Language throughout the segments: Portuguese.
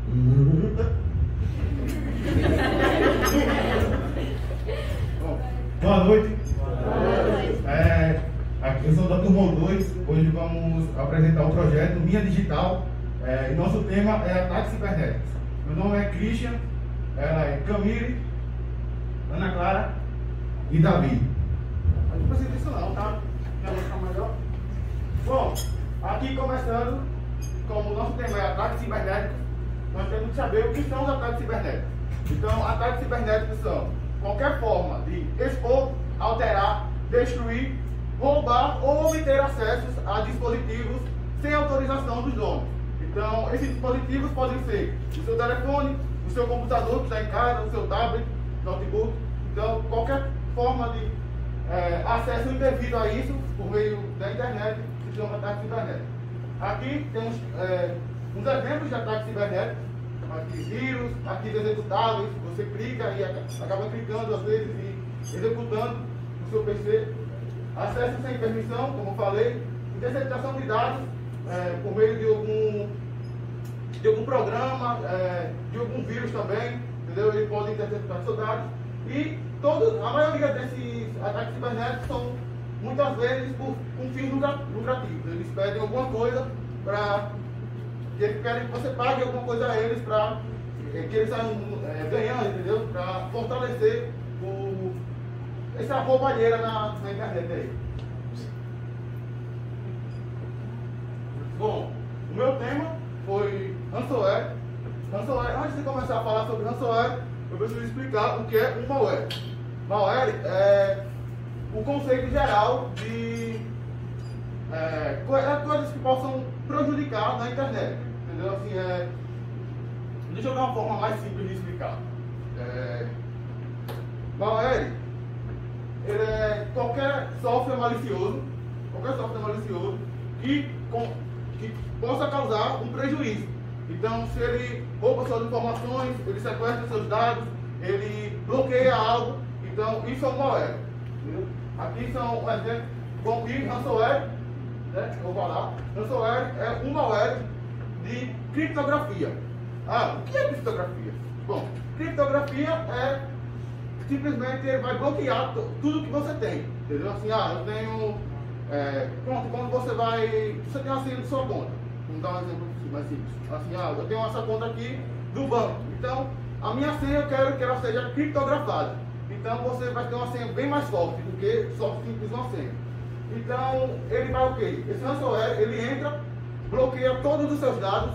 Bom, boa noite. Eu sou da turma 2. Hoje vamos apresentar o projeto Minha Digital. E nosso tema é ataques cibernéticos. Meu nome é Christian, ela é Camille, Ana Clara e Davi. Não precisa disso não, tá? Já vou ficar melhor. Bom, aqui começando, como o nosso tema é ataques cibernéticos, nós temos que saber o que são os ataques cibernéticos. Então, ataques cibernéticos são qualquer forma de expor, alterar, destruir, roubar ou obter acessos a dispositivos sem autorização dos donos. Então, esses dispositivos podem ser o seu telefone, o seu computador que está em casa, o seu tablet, notebook. Então, qualquer forma de acesso indevido a isso por meio da internet se chama ataque cibernético. Aqui temos uns exemplos de ataques cibernéticos. Aqui vírus, aqui executáveis, você clica e acaba clicando às vezes e executando no seu PC. Acesso sem permissão, como eu falei, interceptação de dados por meio de algum programa, de algum vírus também, entendeu? Ele pode interceptar seus dados. E a maioria desses ataques cibernéticos são muitas vezes com fins lucrativos. Eles pedem alguma coisa para que eles querem que você pague alguma coisa a eles para que eles saiam ganhando, entendeu? Para fortalecer essa roubalheira na internet aí. Bom, o meu tema foi ransomware. Antes de começar a falar sobre ransomware, eu preciso explicar o que é um malware. Malware é o conceito geral de coisas que possam prejudicar na internet. Entendeu? Assim, deixa eu dar uma forma mais simples de explicar. Malware ele é qualquer software malicioso que possa causar um prejuízo. Então, se ele rouba suas informações, ele sequestra seus dados, ele bloqueia algo, então isso é um malware. Entendeu? Aqui são um exemplo. Bom, e ransomware, né? Vou falar. Ransomware é um malware de criptografia. O que é criptografia? Bom, criptografia é simplesmente ele vai bloquear tudo que você tem. Entendeu? Assim, eu tenho. Pronto, quando você tem uma senha de sua conta. Vamos dar um exemplo mais simples. Assim, eu tenho essa conta aqui do banco. Então, a minha senha eu quero que ela seja criptografada. Então, você vai ter uma senha bem mais forte do que só simples uma senha. Então, ele vai o quê? Esse ransomware, ele entra, bloqueia todos os seus dados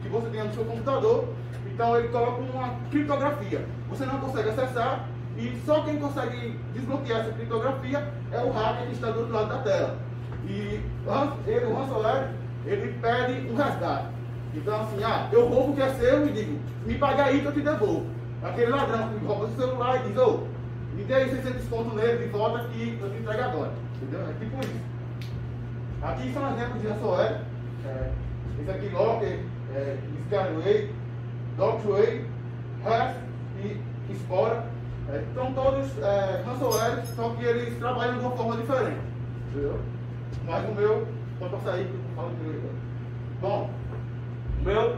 que você tem no seu computador. Então, ele coloca uma criptografia. Você não consegue acessar e só quem consegue desbloquear essa criptografia é o hacker que está do outro lado da tela. E o ransomware, ele pede um resgate. Então, assim, eu roubo o que é seu e digo, me paga aí que eu te devolvo. Aquele ladrão que rouba o celular e diz, me dê aí 600 conto nele de volta que eu te entrego agora. Entendeu? É tipo isso. Aqui são exemplos de ransomware. Esse aqui, Locker, Skyway, Dockway, Hash e Spora. São todos ransomware, só que eles trabalham de uma forma diferente. Entendeu? Mas o meu, quando eu sair, eu falo de hoje. Bom, o meu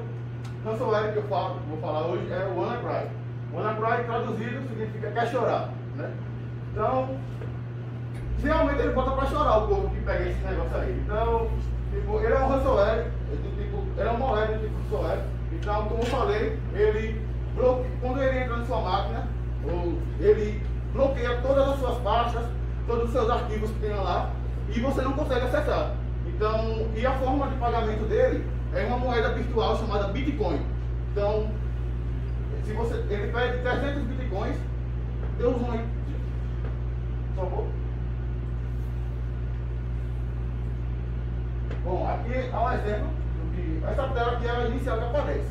ransomware que eu vou falar hoje é o WannaCry. WannaCry traduzido significa quer chorar, né? Então, geralmente ele bota pra chorar o povo que pega esse negócio aí. Então, tipo, ele é um ransomware, ele é um malware do tipo ransomware. Então, como eu falei, quando ele entra na sua máquina, ele bloqueia todas as suas pastas, todos os seus arquivos que tem lá, e você não consegue acessar. Então, e a forma de pagamento dele é uma moeda virtual chamada Bitcoin. Então, ele pede 300 Bitcoins, Deus um aí, por favor. Bom, aqui há um exemplo. Essa tela aqui é a inicial que aparece.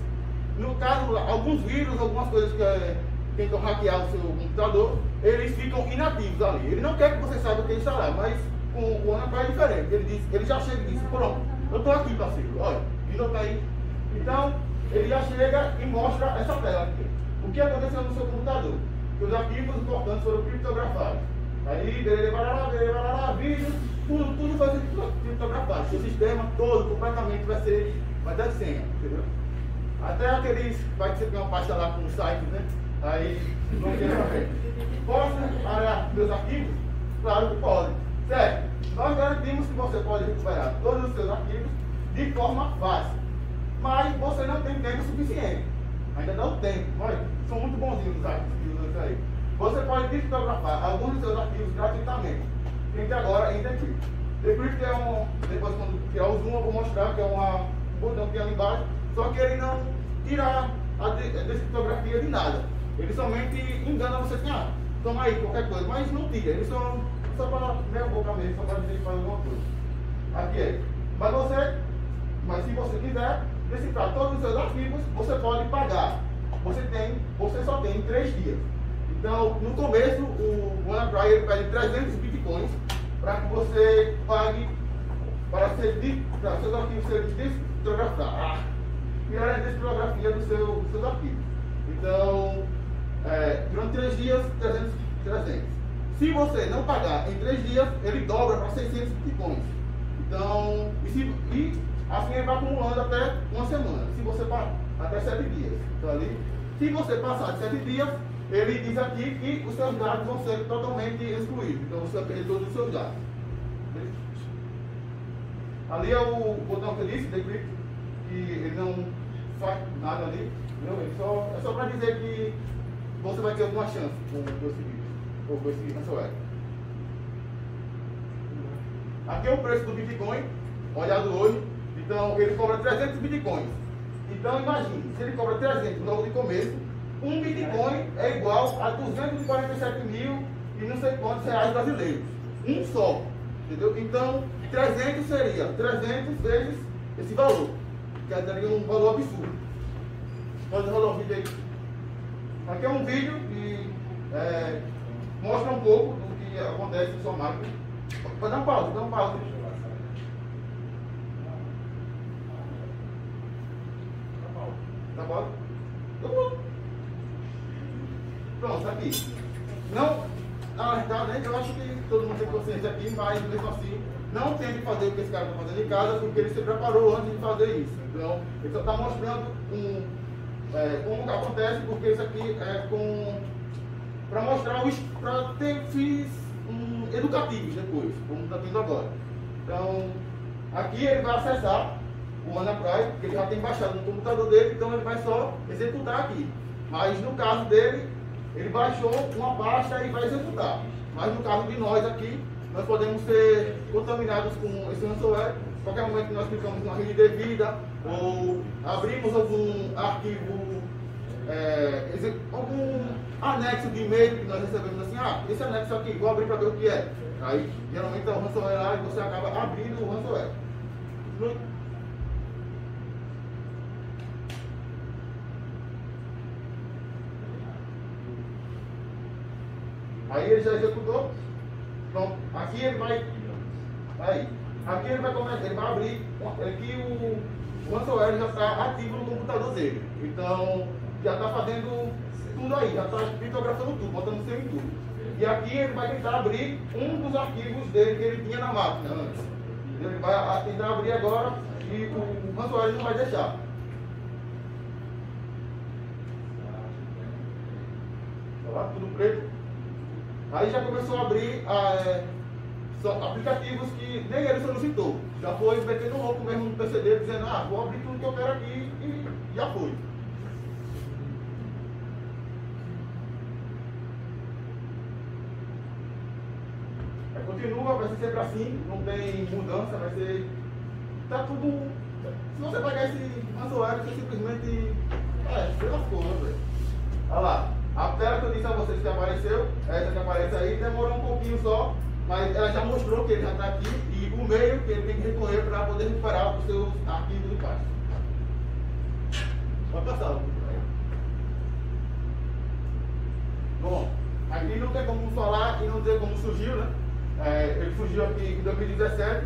No caso, alguns vírus, algumas coisas que tentam hackear o seu computador, eles ficam inativos ali. Ele não quer que você saiba o que está lá, mas com o WannaCry é diferente. Ele já chega e diz, pronto, eu estou aqui, parceiro, olha, Windows está aí. Então, ele já chega e mostra essa tela aqui. O que aconteceu no seu computador? Que os arquivos importantes foram criptografados. Aí, vídeo, tudo foi criptografado. O sistema todo, completamente, vai dar senha, entendeu? Até aqueles, vai que você tem uma pasta lá com sites, né? Aí vão ter também. Posso recuperar meus arquivos? Claro que pode. Certo? Nós garantimos que você pode recuperar todos os seus arquivos de forma fácil. Mas você não tem tempo suficiente. Ainda não tem. Olha, são muito bonzinhos os arquivos que usam isso aí. Você pode criptografar alguns dos seus arquivos gratuitamente. Clique agora em Decrypt. Decrypt é depois quando tirar o zoom eu vou mostrar que é um botão que é ali embaixo. Só que ele não tira a descriptografia de nada. Ele somente engana você assim, toma aí qualquer coisa. Mas não tira. Ele só para meia boca mesmo, só para dizer que faz alguma coisa. Aqui é. Mas se você quiser decifrar todos os seus arquivos, você pode pagar. Você só tem 3 dias. Então, no começo, o WannaCry ele pede 300 bitcoins para que você pague para seus arquivos serem descriptografados. Tirar a descriptografia dos seus arquivos. Então, durante 3 dias, 300. Se você não pagar em 3 dias, ele dobra para 600 bitcoins. Então, e assim ele vai acumulando até uma semana. Se você pagar até 7 dias. Então, ali, se você passar de 7 dias, ele diz aqui que os seus dados vão ser totalmente excluídos. Então você vai perder todos os seus dados. Ali é o botão que disse, Decrypt, que ele não faz nada ali. É só para dizer que você vai ter alguma chance com esse vídeo, ou com esse ransomware. Aqui é o preço do Bitcoin, olhado hoje. Então ele cobra 300 Bitcoins. Então imagine, se ele cobra 300 logo de começo, um Bitcoin é igual a 247 mil e não sei quantos reais brasileiros. Um só. Entendeu? Então, 300 seria 300 vezes esse valor. Que daria um valor absurdo. Pode rolar o vídeo aí. Aqui é um vídeo que mostra um pouco do que acontece em sua máquina. Pode dar um pausa, dá um pausa. Tá bom? Tá bom. Pronto, aqui. Não, na verdade, eu acho que todo mundo tem consciência aqui, mas mesmo assim, não tente fazer o que esse cara está fazendo em casa, porque ele se preparou antes de fazer isso. Então, ele só está mostrando como acontece, porque isso aqui é para mostrar, para ter fins educativos depois, como está tendo agora. Então, aqui ele vai acessar o WannaCry, porque ele já tem baixado no computador dele, então ele vai só executar aqui. Mas no caso dele, ele baixou uma pasta e vai executar. Mas no caso de nós aqui, nós podemos ser contaminados com esse ransomware. Qualquer momento que nós clicamos numa rede devida ou abrimos algum arquivo, algum anexo de e-mail que nós recebemos assim, esse anexo aqui, vou abrir para ver o que é. Aí geralmente é o ransomware lá e você acaba abrindo o ransomware. Aí ele já executou. Pronto. Aqui ele vai. Aqui ele vai começar. Ele vai abrir. Aqui o ransomware já está ativo no computador dele. Então já está fazendo tudo aí. Já está criptografando tudo, botando seu em tudo. E aqui ele vai tentar abrir um dos arquivos dele que ele tinha na máquina antes. Ele vai tentar abrir agora e o ransomware não vai deixar. Tá lá, tudo preto. Aí já começou a abrir aplicativos que nem ele solicitou. Já foi metendo louco mesmo no PC dele, dizendo, vou abrir tudo que eu quero aqui e já foi. Continua, vai ser sempre assim, não tem mudança, vai ser. Tá tudo. Se você pegar esse ransomware, você simplesmente. Você lascou, né, velho? Olha lá. A tela que eu disse a vocês que apareceu, essa que aparece aí, demorou um pouquinho só, mas ela já mostrou que ele já está aqui e o meio que ele tem que recorrer para poder recuperar os seus arquivos de pasta. Pode passar. Bom, aqui não tem como falar e não tem como surgiu, né? Ele surgiu aqui em 2017.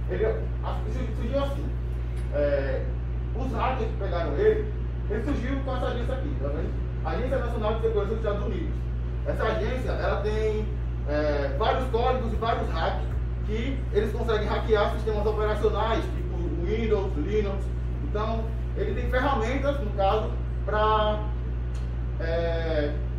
Ele surgiu assim. Os hackers que pegaram ele surgiu com essa agência aqui, tá vendo? Agência Nacional de Segurança dos Estados Unidos. Essa agência, ela tem vários códigos e vários hacks que eles conseguem hackear sistemas operacionais, tipo Windows, Linux. Então, ele tem ferramentas, no caso, para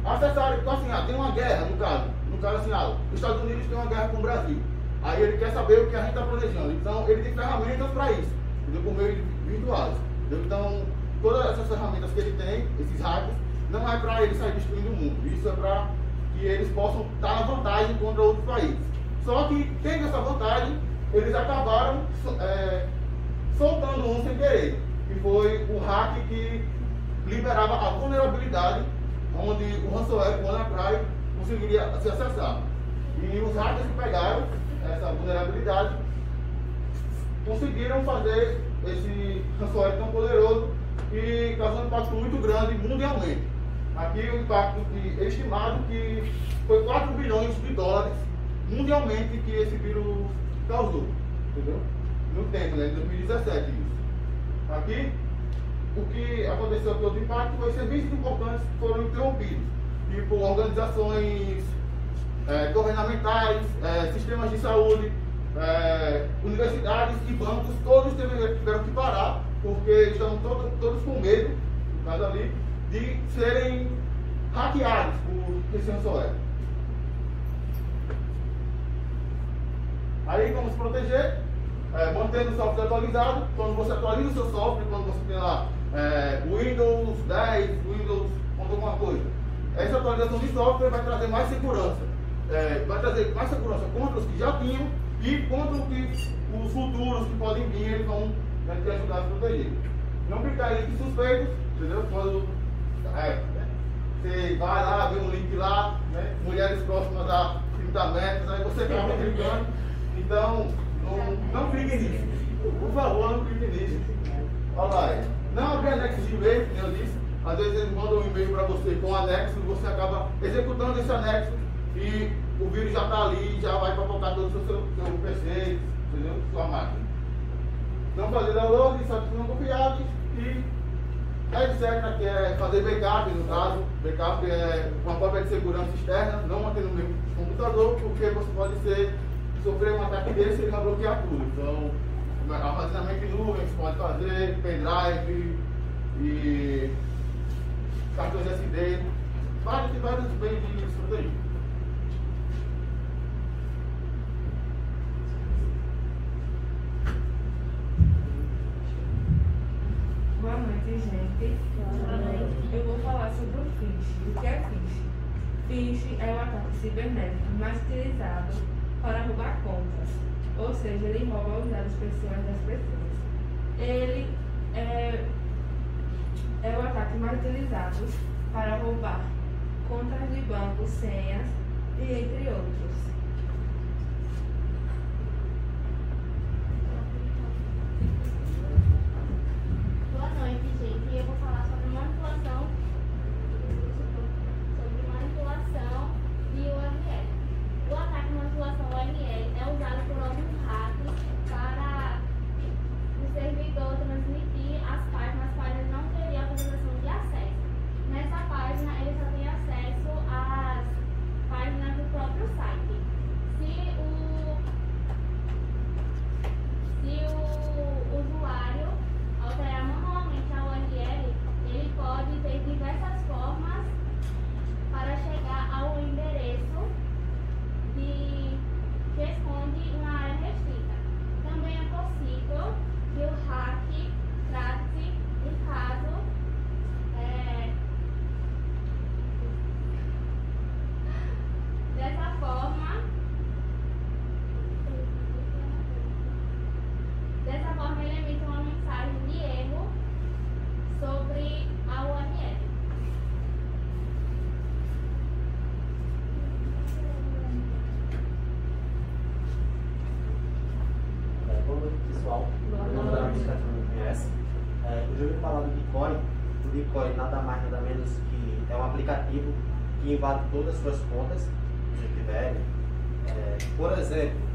acessar. Então, assim, tem uma guerra, no caso assim, os Estados Unidos têm uma guerra com o Brasil. Aí ele quer saber o que a gente está planejando. Então, ele tem ferramentas para isso, entendeu? Por meio virtuais. Entendeu? Então, todas essas ferramentas que ele tem, esses hackers, não é para ele sair destruindo o mundo. Isso é para que eles possam estar na vantagem contra outros países. Só que, tendo essa vantagem, eles acabaram soltando um sem querer, que foi o hack que liberava a vulnerabilidade, onde o ransomware, o WannaCry, conseguiria se acessar. E os hackers que pegaram essa vulnerabilidade conseguiram fazer esse ransomware tão poderoso e causando um impacto muito grande mundialmente. Aqui o impacto estimado que foi 4 bilhões de dólares mundialmente que esse vírus causou, entendeu? No tempo, né, em 2017 isso. Aqui, o que aconteceu com o impacto foi serviços importantes que foram interrompidos, tipo organizações governamentais, sistemas de saúde, universidades e bancos, todos tiveram que parar, porque estavam todos com medo, no caso ali, de serem hackeados por esse ransomware. Aí vamos proteger, mantendo o software atualizado. Quando você atualiza o seu software, quando você tem lá Windows 10, Windows alguma coisa, essa atualização de software vai trazer mais segurança. Vai trazer mais segurança contra os que já tinham e contra os futuros que podem vir, eles vão te ajudar a se proteger. Não clicar em links suspeitos, entendeu? Quando você vai lá, vê um link lá, né? Mulheres próximas a 30 metros, aí você acaba clicando. Então, não clique nisso. Por favor, não clique nisso. Olha lá, não abre anexo de e-mail, como eu disse. Às vezes eles mandam um e-mail para você com anexo e você acaba executando esse anexo e o vírus já está ali, já vai papocar todo o seu PC, entendeu? Sua máquina. Não fazer download, sites não confiáveis e etc. que é fazer backup, no caso. Backup é uma cópia de segurança externa, não manter no meu computador, porque você pode sofrer um ataque desse e ele vai bloquear tudo. Então, armazenamento em nuvem você pode fazer, pendrive e cartões SD, vários meios de proteger. Boa noite, gente. Boa noite. Eu vou falar sobre o phishing. O que é phishing? Phishing é um ataque cibernético mais utilizado para roubar contas, ou seja, ele rouba os dados pessoais das pessoas. Ele é o ataque mais utilizado para roubar contas de banco, senhas e entre outros. Boa noite, gente. Eu vou falar sobre manipulação de URL. O ataque de manipulação URL é usado por alguns hackers para o servidor transmitir as páginas para ele não ter autorização de acesso. Nessa página, ele só tem acesso às páginas do próprio site. Se o usuário alterar manualmente a URL, ele pode ter diversas formas para chegar ao endereço que esconde uma área restrita. Também é possível que o hack trate de caso dessa forma, ele emite uma mensagem de erro sobre a URL. Boa noite, pessoal. Meu nome é Davi, para quem não conhece. Eu já ouvi falar do Bitcoin. O Bitcoin nada mais nada menos que é um aplicativo que invade todas as suas contas, se tiverem. Por exemplo,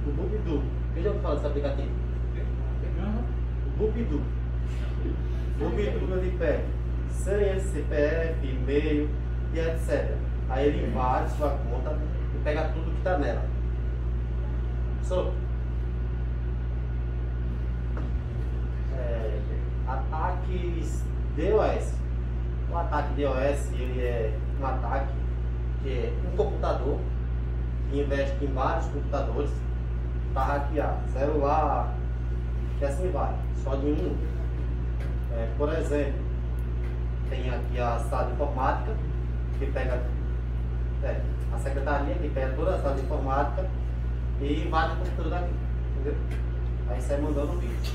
o Bubidu. Quem já ouviu falar desse aplicativo? O Bubidu. Bubidu ele pega senha, CPF, e-mail e etc. Aí ele invade sua conta e pega tudo que está nela. ataques DOS. O ataque DOS, ele é um ataque que é um computador que investe em vários computadores para hackear celular, e assim vai, só de um. Por exemplo, tem aqui a sala de informática, que pega a secretaria, que pega toda a sala de informática e vários computadores daqui, entendeu? Aí sai mandando vídeo.